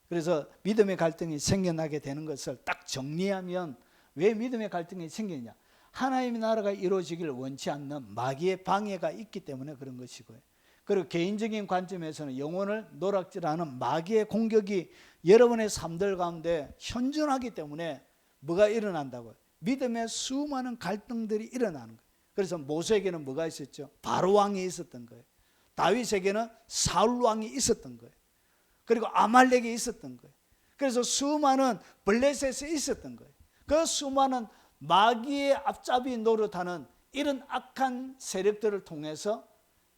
그래서 믿음의 갈등이 생겨나게 되는 것을 딱 정리하면 왜 믿음의 갈등이 생기느냐? 하나님의 나라가 이루어지기를 원치 않는 마귀의 방해가 있기 때문에 그런 것이고요. 그리고 개인적인 관점에서는 영혼을 노략질하는 마귀의 공격이 여러분의 삶들 가운데 현존하기 때문에 뭐가 일어난다고요? 믿음의 수많은 갈등들이 일어나는 거예요. 그래서 모세에게는 뭐가 있었죠? 바로 왕이 있었던 거예요. 다윗에게는 사울 왕이 있었던 거예요. 그리고 아말렉이 있었던 거예요. 그래서 수많은 블레셋이 있었던 거예요. 그 수많은 마귀의 앞잡이 노릇하는 이런 악한 세력들을 통해서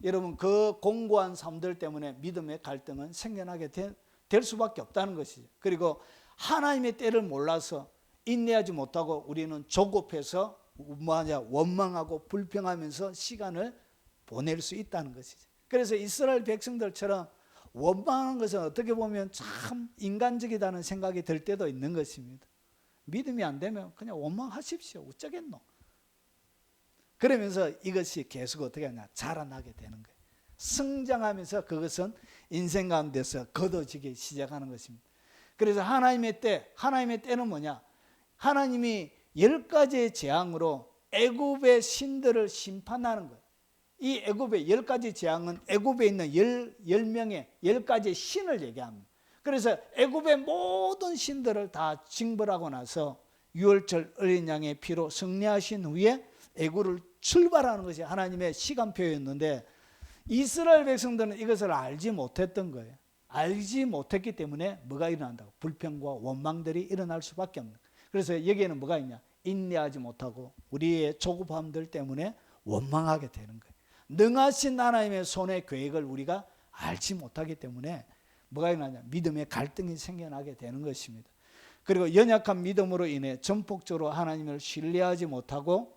여러분 그 공고한 삶들 때문에 믿음의 갈등은 생겨나게 될 수밖에 없다는 것이죠. 그리고 하나님의 때를 몰라서 인내하지 못하고 우리는 조급해서 원망하고 불평하면서 시간을 보낼 수 있다는 것이죠. 그래서 이스라엘 백성들처럼 원망하는 것은 어떻게 보면 참 인간적이다는 생각이 들 때도 있는 것입니다. 믿음이 안 되면 그냥 원망하십시오. 어쩌겠노? 그러면서 이것이 계속 어떻게 하냐? 자라나게 되는 거예요. 성장하면서 그것은 인생 가운데서 거둬지기 시작하는 것입니다. 그래서 하나님의 때는 뭐냐? 하나님이 10가지의 재앙으로 애굽의 신들을 심판하는 거예요. 이 애굽의 10가지 재앙은 애굽에 있는 10명의 10가지 신을 얘기합니다. 그래서 애굽의 모든 신들을 다 징벌하고 나서 유월절 어린 양의 피로 승리하신 후에 애굽을 출발하는 것이 하나님의 시간표였는데 이스라엘 백성들은 이것을 알지 못했던 거예요. 알지 못했기 때문에 뭐가 일어난다고? 불평과 원망들이 일어날 수밖에 없는 거예요. 그래서 여기에는 뭐가 있냐? 인내하지 못하고 우리의 조급함들 때문에 원망하게 되는 거예요. 능하신 하나님의 손의 계획을 우리가 알지 못하기 때문에 뭐가 일어나냐? 믿음의 갈등이 생겨나게 되는 것입니다. 그리고 연약한 믿음으로 인해 전폭적으로 하나님을 신뢰하지 못하고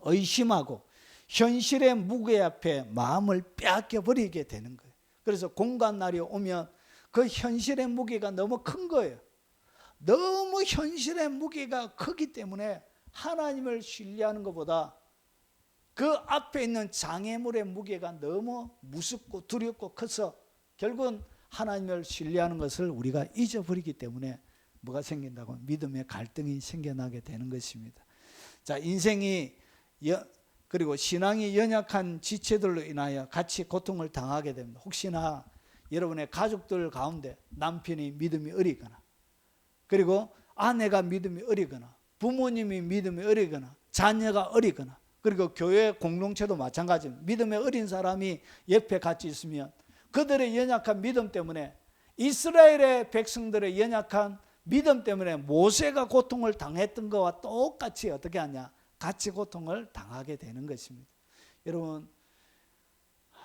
의심하고 현실의 무게 앞에 마음을 빼앗겨 버리게 되는 거예요. 그래서 공간날이 오면 그 현실의 무게가 너무 큰 거예요. 너무 현실의 무게가 크기 때문에 하나님을 신뢰하는 것보다 그 앞에 있는 장애물의 무게가 너무 무섭고 두렵고 커서 결국은 하나님을 신뢰하는 것을 우리가 잊어버리기 때문에 뭐가 생긴다고? 믿음의 갈등이 생겨나게 되는 것입니다. 자, 인생이 그리고 신앙이 연약한 지체들로 인하여 같이 고통을 당하게 됩니다. 혹시나 여러분의 가족들 가운데 남편이 믿음이 어리거나 그리고 아내가 믿음이 어리거나 부모님이 믿음이 어리거나 자녀가 어리거나 그리고 교회 공동체도 마찬가지입니다. 믿음에 어린 사람이 옆에 같이 있으면 그들의 연약한 믿음 때문에 이스라엘의 백성들의 연약한 믿음 때문에 모세가 고통을 당했던 것과 똑같이 어떻게 하냐? 같이 고통을 당하게 되는 것입니다. 여러분,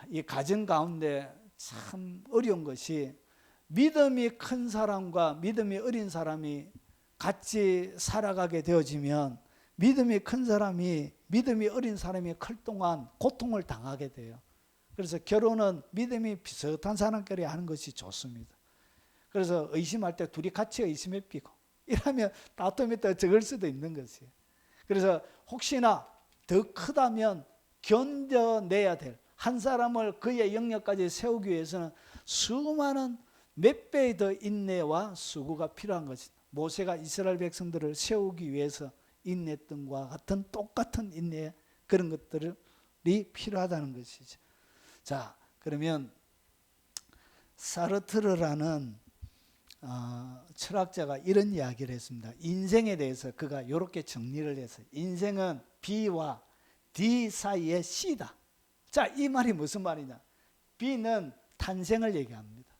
이 가정 가운데 참 어려운 것이 믿음이 큰 사람과 믿음이 어린 사람이 같이 살아가게 되어지면 믿음이 큰 사람이 믿음이 어린 사람이 클 동안 고통을 당하게 돼요. 그래서 결혼은 믿음이 비슷한 사람끼리 하는 것이 좋습니다. 그래서 의심할 때 둘이 같이 의심해 삐고 이러면 다툼이 더 적을 수도 있는 것이에요. 그래서 혹시나 더 크다면 견뎌내야 될 한 사람을 그의 영역까지 세우기 위해서는 수많은 몇 배의 더 인내와 수고가 필요한 것입니다. 모세가 이스라엘 백성들을 세우기 위해서 인내했던 것과 같은 똑같은 인내 그런 것들이 필요하다는 것이죠. 자, 그러면 사르트르라는 철학자가 이런 이야기를 했습니다. 인생에 대해서 그가 이렇게 정리를 했어요. 인생은 B와 D 사이의 C다. 자, 이 말이 무슨 말이냐? B는 탄생을 얘기합니다.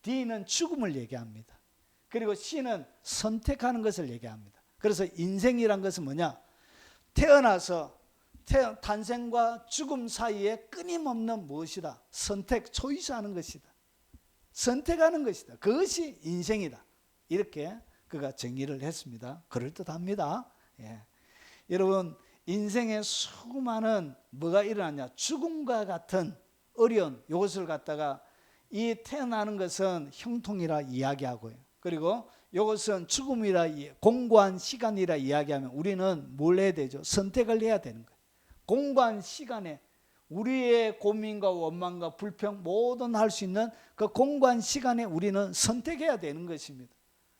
D는 죽음을 얘기합니다. 그리고 C는 선택하는 것을 얘기합니다. 그래서 인생이란 것은 뭐냐? 태어나서 탄생과 죽음 사이에 끊임없는 무엇이다? 선택, 초이스하는 것이다. 선택하는 것이다. 그것이 인생이다. 이렇게 그가 정의를 했습니다. 그럴듯합니다. 예. 여러분, 인생에 수많은 뭐가 일어나냐? 죽음과 같은 어려운 이것을 갖다가 이 태어나는 것은 형통이라 이야기하고요. 그리고 이것은 죽음이라 공고한 시간이라 이야기하면 우리는 뭘 해야 되죠? 선택을 해야 되는 거예요. 공고한 시간에 우리의 고민과 원망과 불평 모든 할 수 있는 그 공고한 시간에 우리는 선택해야 되는 것입니다.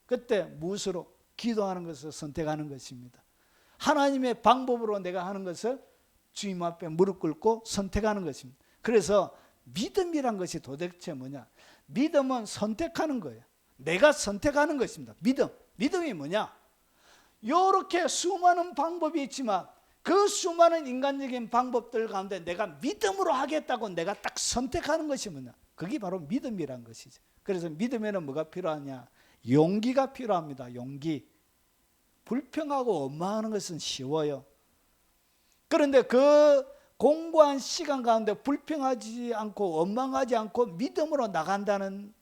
그때 무엇으로? 기도하는 것을 선택하는 것입니다. 하나님의 방법으로 내가 하는 것을 주님 앞에 무릎 꿇고 선택하는 것입니다. 그래서 믿음이란 것이 도대체 뭐냐? 믿음은 선택하는 거예요. 내가 선택하는 것입니다. 믿음이 뭐냐? 이렇게 수많은 방법이 있지만 그 수많은 인간적인 방법들 가운데 내가 믿음으로 하겠다고 내가 딱 선택하는 것이 뭐냐? 그게 바로 믿음이란 것이죠. 그래서 믿음에는 뭐가 필요하냐? 용기가 필요합니다. 용기. 불평하고 원망하는 것은 쉬워요. 그런데 그 공고한 시간 가운데 불평하지 않고 원망하지 않고 믿음으로 나가는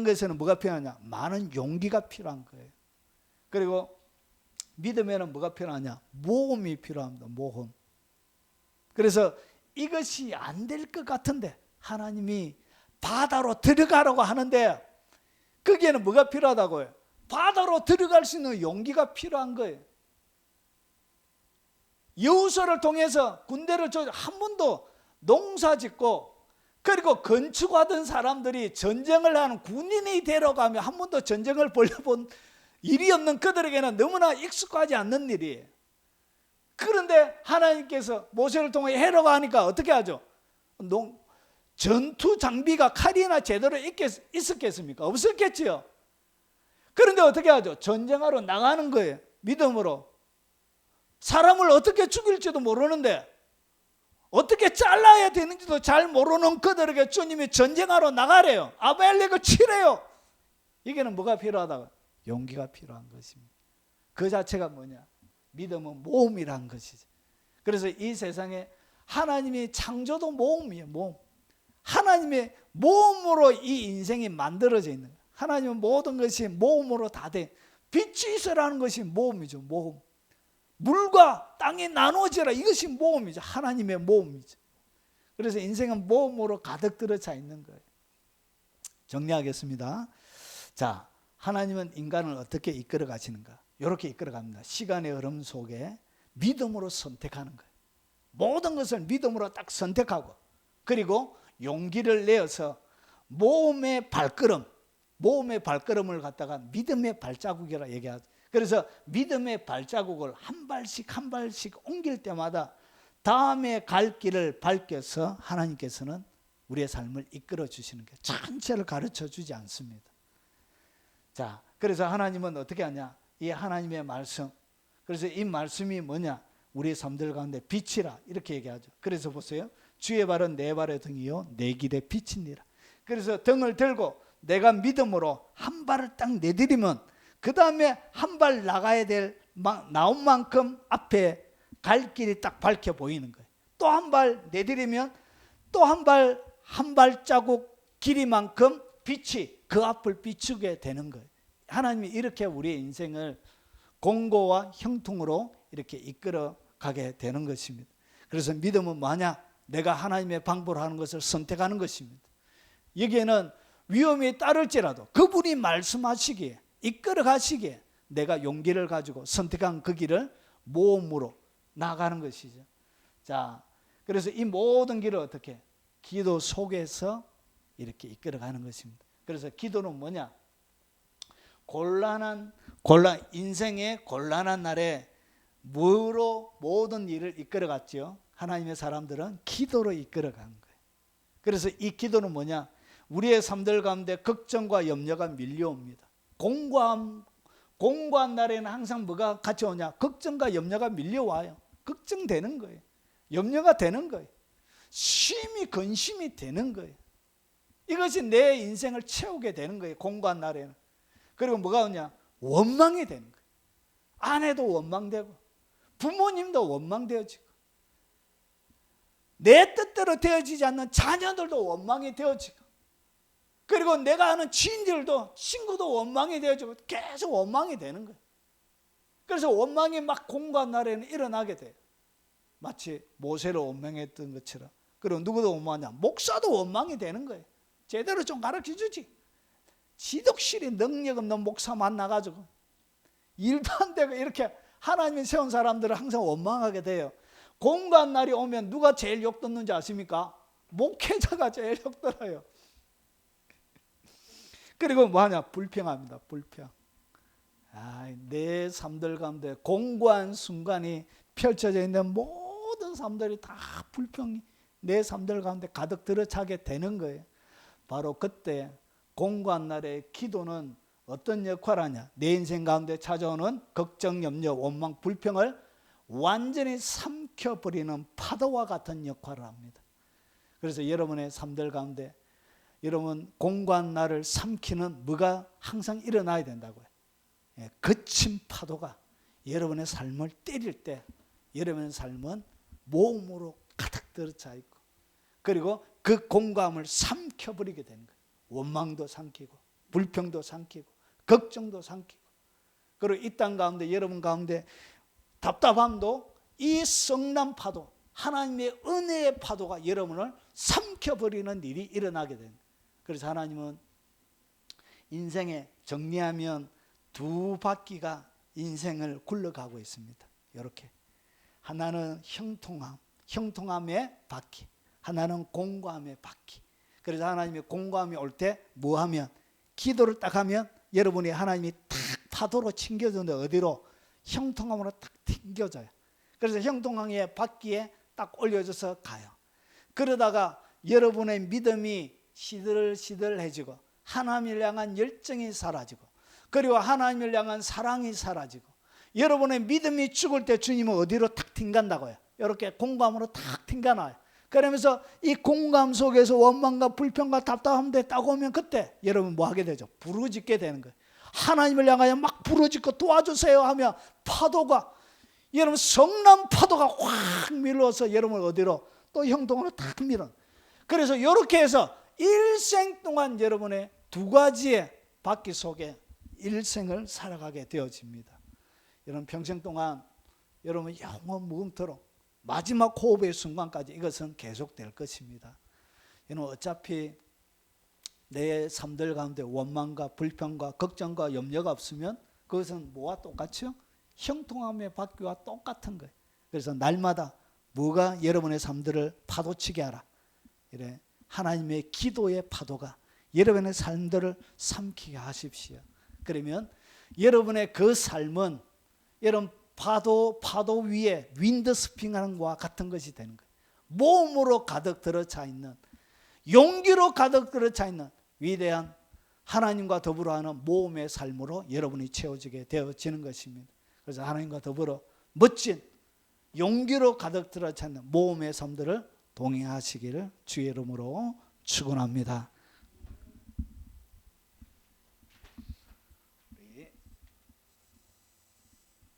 것에는 뭐가 필요하냐? 많은 용기가 필요한 거예요. 그리고 믿음에는 뭐가 필요하냐? 모험이 필요합니다. 모험. 그래서 이것이 안 될 것 같은데 하나님이 바다로 들어가라고 하는데 거기에는 뭐가 필요하다고요? 바다로 들어갈 수 있는 용기가 필요한 거예요. 여호수아를 통해서 군대를 한 번도 농사짓고 그리고 건축하던 사람들이 전쟁을 하는 군인이 데려가며 한 번도 전쟁을 벌여본 일이 없는 그들에게는 너무나 익숙하지 않는 일이에요. 그런데 하나님께서 모세를 통해 해라고 하니까 어떻게 하죠? 전투 장비가 칼이나 제대로 있었겠습니까? 없었겠지요. 그런데 어떻게 하죠? 전쟁하러 나가는 거예요. 믿음으로. 사람을 어떻게 죽일지도 모르는데 어떻게 잘라야 되는지도 잘 모르는 그들에게 주님이 전쟁하러 나가래요. 아벨렉을 치래요. 이게는 뭐가 필요하다고? 용기가 필요한 것입니다. 그 자체가 뭐냐? 믿음은 모험이란 것이죠. 그래서 이 세상에 하나님이 창조도 모험이에요. 모험. 하나님의 모험으로 이 인생이 만들어져 있는 거예요. 하나님은 모든 것이 모험으로 다 돼. 빛이 있으라는 것이 모험이죠. 모험. 물과 땅이 나누어지라, 이것이 모험이죠. 하나님의 모험이죠. 그래서 인생은 모험으로 가득 들어차 있는 거예요. 정리하겠습니다. 자, 하나님은 인간을 어떻게 이끌어 가시는가? 이렇게 이끌어 갑니다. 시간의 흐름 속에 믿음으로 선택하는 거예요. 모든 것을 믿음으로 딱 선택하고, 그리고 용기를 내어서 모험의 발걸음을 갖다가 믿음의 발자국이라 얘기하죠. 그래서 믿음의 발자국을 한 발씩 옮길 때마다 다음에 갈 길을 밝혀서 하나님께서는 우리의 삶을 이끌어 주시는 게 전체를 가르쳐 주지 않습니다. 자, 그래서 하나님은 어떻게 하냐? 이 하나님의 말씀. 그래서 이 말씀이 뭐냐? 우리의 삶들 가운데 빛이라 이렇게 얘기하죠. 그래서 보세요. 주의 발은 내 발의 등이요 내 길의 빛이니라. 그래서 등을 들고 내가 믿음으로 한 발을 딱 내디디면 그 다음에 한 발 나가야 될 나온 만큼 앞에 갈 길이 딱 밝혀 보이는 거예요. 또 한 발 내디디면 또 한 발자국 길이만큼 빛이 그 앞을 비추게 되는 거예요. 하나님이 이렇게 우리의 인생을 공고와 형통으로 이렇게 이끌어 가게 되는 것입니다. 그래서 믿음은 뭐냐? 내가 하나님의 방법으로 하는 것을 선택하는 것입니다. 여기에는 위험이 따를지라도 그분이 말씀하시기에 이끌어 가시기에 내가 용기를 가지고 선택한 그 길을 모험으로 나가는 것이죠. 자, 그래서 이 모든 길을 어떻게? 기도 속에서 이렇게 이끌어 가는 것입니다. 그래서 기도는 뭐냐? 인생의 곤란한 날에 뭐로 모든 일을 이끌어 갔죠? 하나님의 사람들은 기도로 이끌어 간 거예요. 그래서 이 기도는 뭐냐? 우리의 삶들 가운데 걱정과 염려가 밀려옵니다. 공고한 날에는 항상 뭐가 같이 오냐? 걱정과 염려가 밀려와요. 걱정되는 거예요. 염려가 되는 거예요. 쉼이 근심이 되는 거예요. 이것이 내 인생을 채우게 되는 거예요. 공고한 날에는. 그리고 뭐가 오냐? 원망이 되는 거예요. 아내도 원망되고 부모님도 원망되어지고 내 뜻대로 되어지지 않는 자녀들도 원망이 되어지고 그리고 내가 아는 지인들도 친구도 원망이 되어지고 계속 원망이 되는 거예요. 그래서 원망이 막 공고한 날에는 일어나게 돼요. 마치 모세를 원망했던 것처럼. 그리고 누구도 원망하냐? 목사도 원망이 되는 거예요. 제대로 좀 가르쳐주지. 지독실이 능력 없는 목사 만나가지고 일도 안 되고 이렇게 하나님이 세운 사람들은 항상 원망하게 돼요. 공고한 날이 오면 누가 제일 욕 듣는지 아십니까? 목회자가 제일 욕 들어요. 그리고 뭐하냐? 불평합니다. 불평. 내 삶들 가운데 공고한 순간이 펼쳐져 있는 모든 삶들이 다 불평이 내 삶들 가운데 가득 들어차게 되는 거예요. 바로 그때 공고한 날의 기도는 어떤 역할을 하냐? 내 인생 가운데 찾아오는 걱정, 염려, 원망, 불평을 완전히 삼켜버리는 파도와 같은 역할을 합니다. 그래서 여러분의 삶들 가운데 여러분 공고한 날을 삼키는 뭐가 항상 일어나야 된다고요. 거친 파도가 여러분의 삶을 때릴 때 여러분의 삶은 모험으로 가득 들어차 있고, 그리고 그 공감을 삼켜버리게 되는 거예요. 원망도 삼키고 불평도 삼키고 걱정도 삼키고, 그리고 이 땅 가운데 여러분 가운데 답답함도 이 성난 파도, 하나님의 은혜의 파도가 여러분을 삼켜버리는 일이 일어나게 됩니다. 그래서 하나님은 인생에 정리하면 두 바퀴가 인생을 굴러가고 있습니다. 이렇게 하나는 형통함의 바퀴, 하나는 공고함의 바퀴. 그래서 하나님의 공고함이 올 때 뭐 하면, 기도를 딱 하면 여러분이 하나님이 탁 파도로 튕겨주는데 어디로? 형통함으로 딱 튕겨져요. 그래서 형통함의 바퀴에 딱 올려져서 가요. 그러다가 여러분의 믿음이 시들시들해지고 하나님을 향한 열정이 사라지고, 그리고 하나님을 향한 사랑이 사라지고, 여러분의 믿음이 죽을 때 주님은 어디로 탁 튕간다고요? 이렇게 공감으로 탁 튕겨놔요. 그러면서 이 공감 속에서 원망과 불평과 답답함에 딱 오면 그때 여러분 뭐 하게 되죠? 부르짖게 되는 거예요. 하나님을 향하여 막 부르짖고 도와주세요 하면 파도가, 여러분 성난 파도가 확 밀어서 여러분을 어디로? 또 형통으로 탁 밀어. 그래서 이렇게 해서 일생 동안 여러분의 두 가지의 바퀴 속에 일생을 살아가게 되어집니다. 여러분 평생 동안 여러분 영원 무금토록 마지막 호흡의 순간까지 이것은 계속될 것입니다. 여러분 어차피 내 삶들 가운데 원망과 불평과 걱정과 염려가 없으면 그것은 뭐와 똑같죠? 형통함의 바퀴와 똑같은 거예요. 그래서 날마다 뭐가 여러분의 삶들을 파도치게 하라. 이래 하나님의 기도의 파도가 여러분의 삶들을 삼키게 하십시오. 그러면 여러분의 그 삶은 여러분 파도 위에 윈드스핑하는 것과 같은 것이 되는 거예요. 모험으로 가득 들어차 있는, 용기로 가득 들어차 있는 위대한 하나님과 더불어 하는 모험의 삶으로 여러분이 채워지게 되어지는 것입니다. 그래서 하나님과 더불어 멋진 용기로 가득 들어차 있는 모험의 삶들을 동행하시기를 주의 이름으로 축원합니다.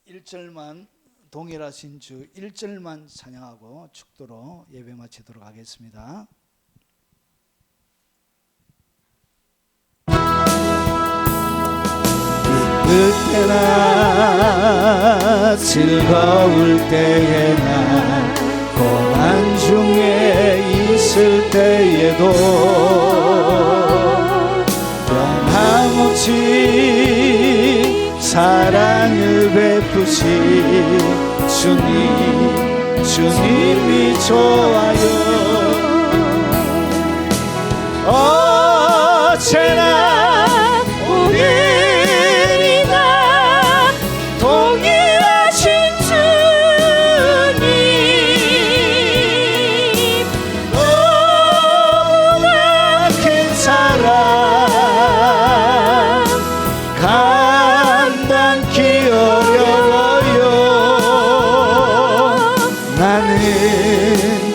1절만 동일하신 주 1절만 찬양하고 축도로 예배 마치도록 하겠습니다. 그때나 즐거울 때에나 고난 중에 있을 때에도 변함없이 사랑을 베푸신 주님이 좋아요. 언제나 우리를 다 동일하신 주님, 너무나 큰 사랑 감당기 어려워요. 나는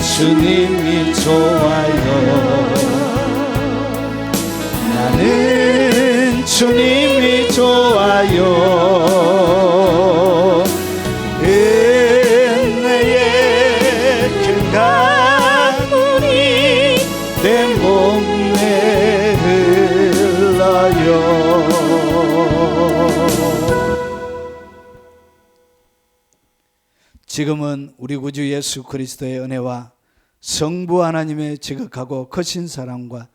주님이 좋아요. 나는 주님이 좋아요. 은혜의 큰 강물이 내 몸에 흘러요. 지금은 우리 구주 예수 그리스도의 은혜와 성부 하나님의 지극하고 크신 사랑과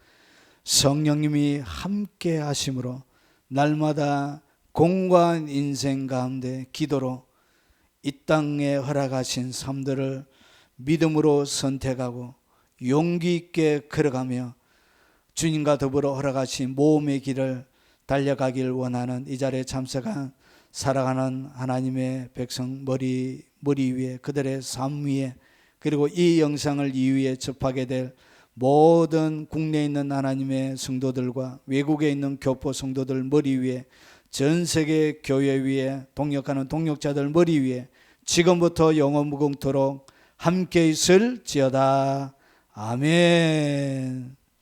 성령님이 함께 하심으로 날마다 공고한 인생 가운데 기도로 이 땅에 허락하신 삶들을 믿음으로 선택하고 용기 있게 걸어가며 주님과 더불어 허락하신 모험의 길을 달려가길 원하는 이 자리에 참석한 살아가는 하나님의 백성 머리 위에, 그들의 삶 위에, 그리고 이 영상을 이후에 접하게 될 모든 국내에 있는 하나님의 성도들과 외국에 있는 교포 성도들 머리 위에, 전 세계 교회 위에, 동역하는 동역자들 머리 위에 지금부터 영원 무궁토록 함께 있을지어다. 아멘.